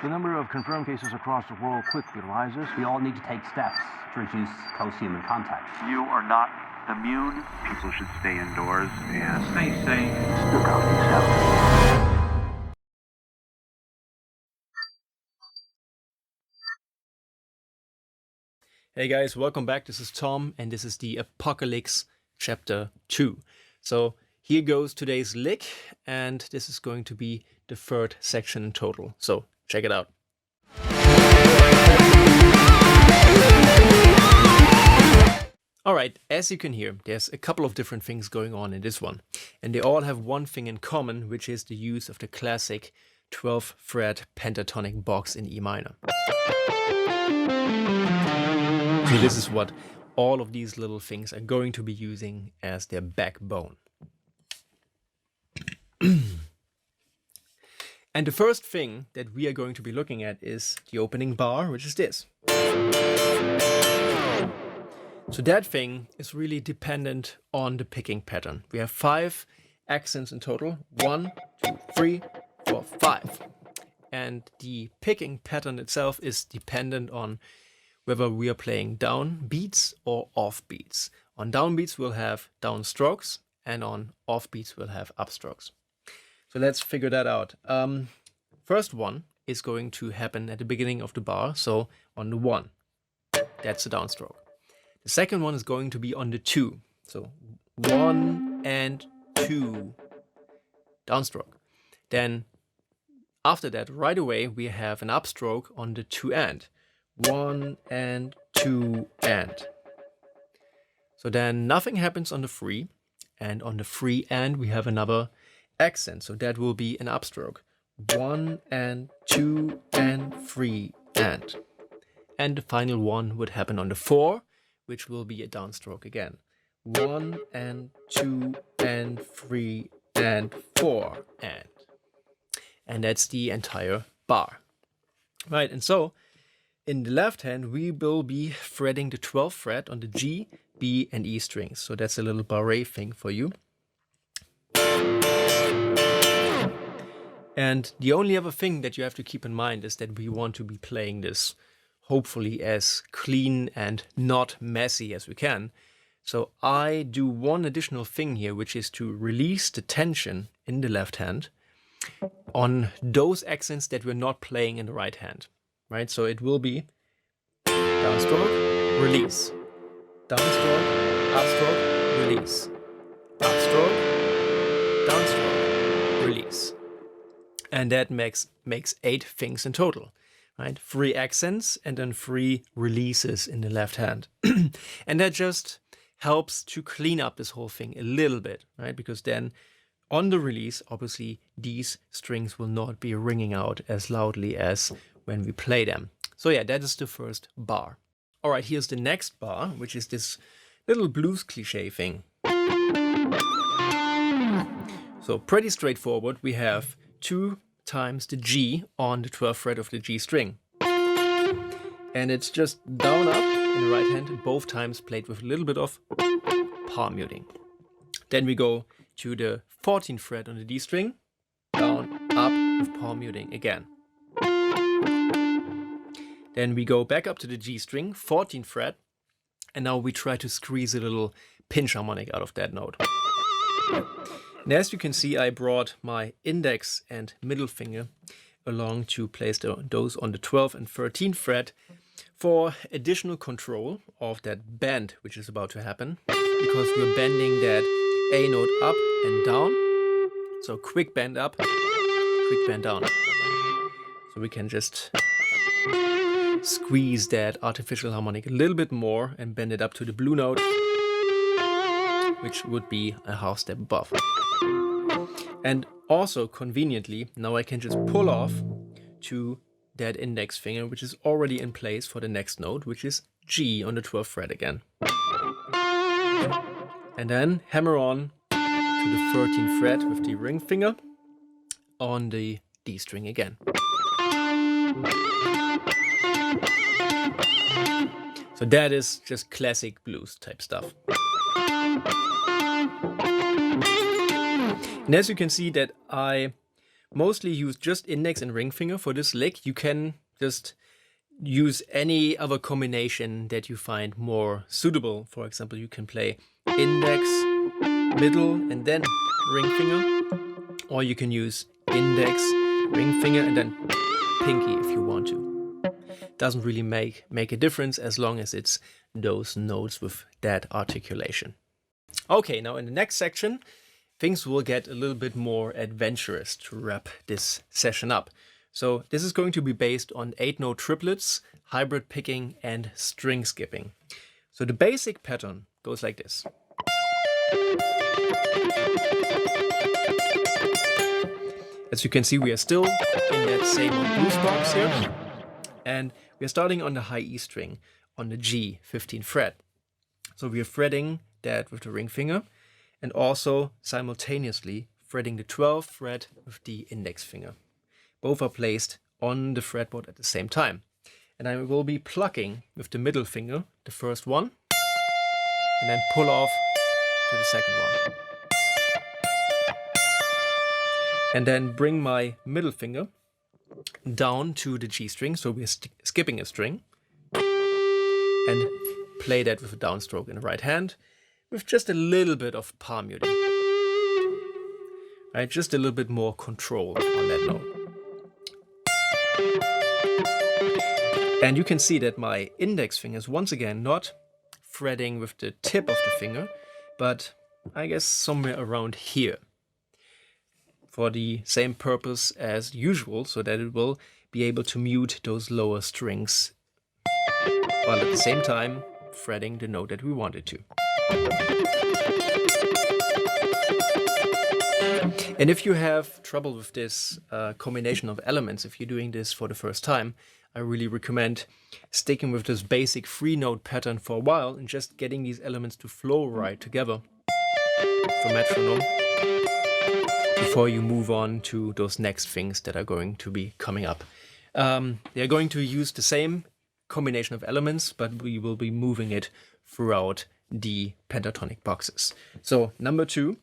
The number of confirmed cases across the world quickly rises. We all need to take steps to reduce close human contact. You are not immune. People should stay indoors and stay safe. Look out yourself. Hey guys, welcome back. This is Tom, and this is the ApocaLICKse Chapter 2. So here goes today's lick, and this is going to be the third section in total. So check it out. Alright, as you can hear, there's a couple of different things going on in this one. And they all have one thing in common, which is the use of the classic 12-fret pentatonic box in E minor. So this is what all of these little things are going to be using as their backbone. And the first thing that we are going to be looking at is the opening bar, which is this. So that thing is really dependent on the picking pattern. We have 5 accents in total. 1, 2, 3, 4, 5. And the picking pattern itself is dependent on whether we are playing down beats or off beats. On down beats we'll have down strokes, and on off beats we'll have up strokes. So let's figure that out. First one is going to happen at the beginning of the bar, so on the 1. That's a downstroke. The second one is going to be on the 2. So 1 and 2 downstroke. Then after that, right away, we have an upstroke on the 2 and. 1 and 2 and. So then nothing happens on the 3, and on the 3 and we have another accent, so that will be an upstroke. 1 and 2 and 3 and. And the final one would happen on the 4, which will be a downstroke again. 1 and 2 and 3 and 4 and. And that's the entire bar. Right, and so in the left hand, we will be fretting the 12th fret on the G, B, and E strings. So that's a little barré thing for you. And the only other thing that you have to keep in mind is that we want to be playing this hopefully as clean and not messy as we can. So I do one additional thing here, which is to release the tension in the left hand on those accents that we're not playing in the right hand. Right, so it will be downstroke, release, downstroke, upstroke, release, upstroke, downstroke, release. And that makes 8 things in total, right? 3 accents and then 3 releases in the left hand. And that just helps to clean up this whole thing a little bit, right? Because then on the release, obviously, these strings will not be ringing out as loudly as when we play them. So yeah, that is the first bar. All right, here's the next bar, which is this little blues cliche thing. So pretty straightforward. We have 2 times the G on the 12th fret of the G string. And it's just down up in the right hand, both times played with a little bit of palm muting. Then we go to the 14th fret on the D string, down, up with palm muting again. Then we go back up to the G string, 14th fret, and now we try to squeeze a little pinch harmonic out of that note. And as you can see, I brought my index and middle finger along to place those on the 12th and 13th fret for additional control of that bend which is about to happen, because we're bending that A note up and down. So quick bend up, quick bend down. So we can just squeeze that artificial harmonic a little bit more and bend it up to the blue note, which would be a half step above. And also conveniently, now I can just pull off to that index finger, which is already in place for the next note, which is G on the 12th fret again. And then hammer on to the 13th fret with the ring finger on the D string again. So that is just classic blues type stuff. And as you can see that I mostly use just index and ring finger for this lick. You can just use any other combination that you find more suitable. For example, you can play index, middle, and then ring finger, or you can use index, ring finger, and then pinky if you want to. Doesn't really make a difference as long as it's those notes with that articulation. Okay, now in the next section, things will get a little bit more adventurous to wrap this session up. So this is going to be based on 8-note triplets, hybrid picking, and string skipping. So the basic pattern goes like this. As you can see, we are still in that same old blues box here. And we are starting on the high E string on the G 15th fret. So we are fretting that with the ring finger and also simultaneously fretting the 12th fret with the index finger. Both are placed on the fretboard at the same time. And I will be plucking with the middle finger, the first one, and then pull off to the second one. And then bring my middle finger down to the G string, so we're skipping a string, and play that with a downstroke in the right hand with just a little bit of palm muting. Right, just a little bit more control on that note. And you can see that my index finger is once again not fretting with the tip of the finger, but I guess somewhere around here, for the same purpose as usual, so that it will be able to mute those lower strings, while at the same time fretting the note that we want it to. And if you have trouble with this combination of elements, if you're doing this for the first time, I really recommend sticking with this basic 3-note pattern for a while and just getting these elements to flow right together for metronome before you move on to those next things that are going to be coming up. They are going to use the same combination of elements, but we will be moving it throughout the pentatonic boxes. So number 2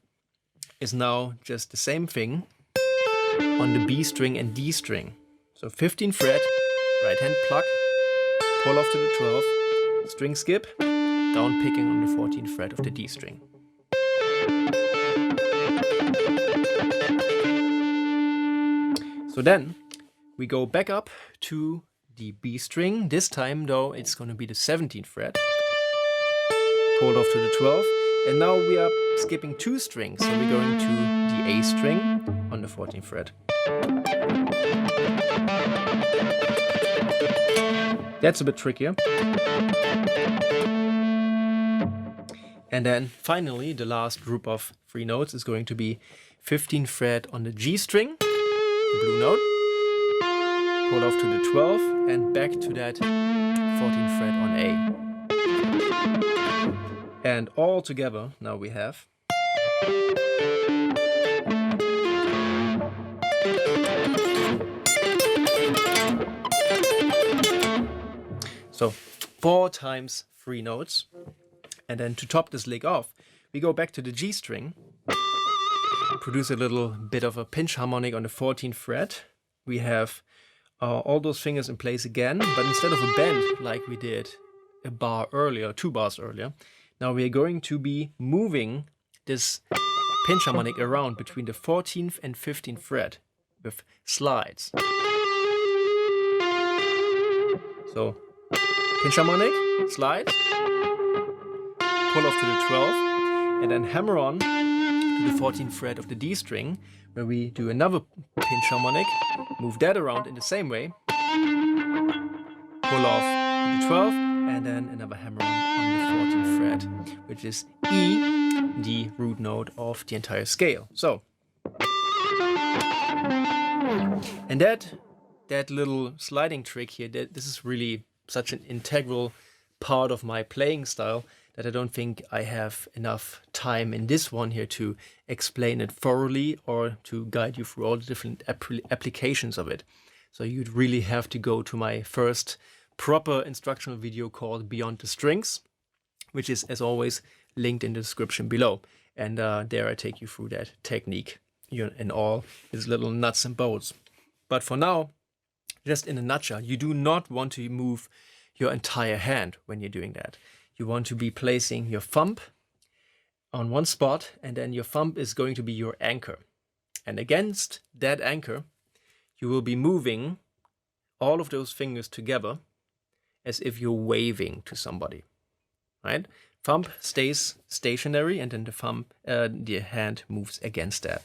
is now just the same thing on the B string and D string. So 15th fret, right hand pluck, pull off to the 12th, string skip, down picking on the 14th fret of the D string. So then we go back up to the B string. This time though it's going to be the 17th fret, pulled off to the 12th, and now we are skipping 2 strings, so we're going to the A string on the 14th fret. That's a bit trickier. And then finally the last group of 3 notes is going to be 15th fret on the G string, the blue note, pull off to the 12th and back to that 14th fret on A. And all together now we have so 4 times 3 notes. And then to top this lick off, we go back to the G string, produce a little bit of a pinch harmonic on the 14th fret. We have all those fingers in place again, but instead of a bend like we did a bar earlier, 2 bars earlier, now we are going to be moving this pinch harmonic around between the 14th and 15th fret with slides. So pinch harmonic, slides, pull off to the 12th, and then hammer on to the 14th fret of the D string, where we do another pinch harmonic, move that around in the same way, pull off to the 12th, and then another hammer on the 14th fret, which is E, the root note of the entire scale. So, and that little sliding trick here, this is really such an integral part of my playing style that I don't think I have enough time in this one here to explain it thoroughly or to guide you through all the different applications of it. So you'd really have to go to my first proper instructional video called Beyond the Strings, which is, as always, linked in the description below. And there I take you through that technique in all its little nuts and bolts. But for now, just in a nutshell, you do not want to move your entire hand when you're doing that. You want to be placing your thumb on one spot, and then your thumb is going to be your anchor. And against that anchor, you will be moving all of those fingers together as if you're waving to somebody, right? Thumb stays stationary, and then the hand moves against that.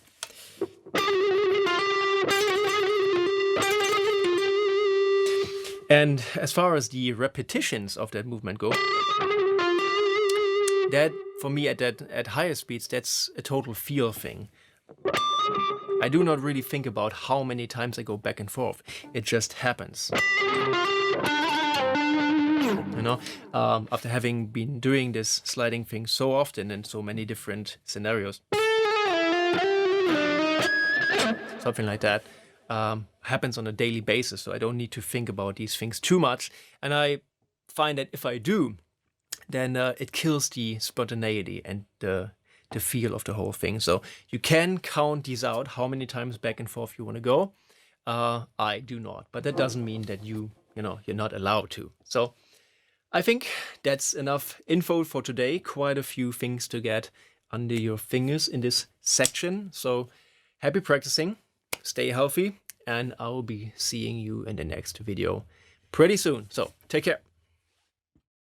And as far as the repetitions of that movement go, that for me at higher speeds, that's a total feel thing. I do not really think about how many times I go back and forth. It just happens. You know, after having been doing this sliding thing so often in so many different scenarios, something like that happens on a daily basis. So I don't need to think about these things too much. And I find that if I do, then it kills the spontaneity and the feel of the whole thing. So you can count these out, how many times back and forth you want to go. I do not, but that doesn't mean that you're not allowed to. So I think that's enough info for today. Quite a few things to get under your fingers in this section. So happy practicing, stay healthy, and I'll be seeing you in the next video pretty soon. So take care.